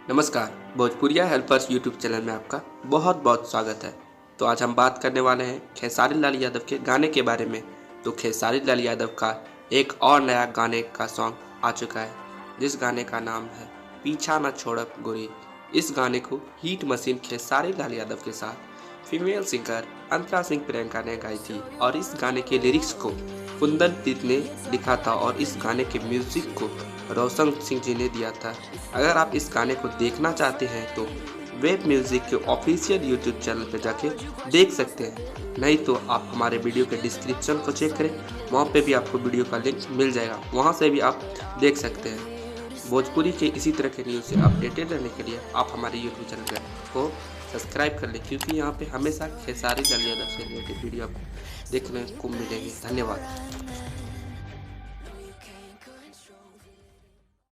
नमस्कार। भोजपुरिया helpers YouTube channel में आपका बहुत बहुत स्वागत है। तो आज हम बात करने वाले हैं खेसारी लाल यादव के गाने के बारे में। तो खेसारी लाल यादव का एक और नया गाने का सॉन्ग आ चुका है, जिस गाने का नाम है पीछा न छोड़ब गोरी। इस गाने को हीट मशीन खेसारी लाल यादव के साथ फीमेल सिंगर अंतरा सिंह प्रियंका ने गाई थी और इस गाने के लिरिक्स को कुंदनजीत ने लिखा था और इस गाने के म्यूजिक को रोशन सिंह जी ने दिया था। अगर आप इस गाने को देखना चाहते हैं तो वेब म्यूजिक के ऑफिशियल यूट्यूब चैनल पर जाके देख सकते हैं, नहीं तो आप हमारे वीडियो के डिस्क्रिप्शन को चेक करें, वहाँ पे भी आपको वीडियो का लिंक मिल जाएगा, वहाँ से भी आप देख सकते हैं। भोजपुरी के इसी तरह के न्यूज़ से अपडेटेड रहने के लिए आप हमारे यूट्यूब चैनल को सब्सक्राइब कर लें, क्योंकि यहाँ पे हमेशा खेसारी लाल यादव से रिलेटेड वीडियो आपको देखने को मिलेगी। धन्यवाद।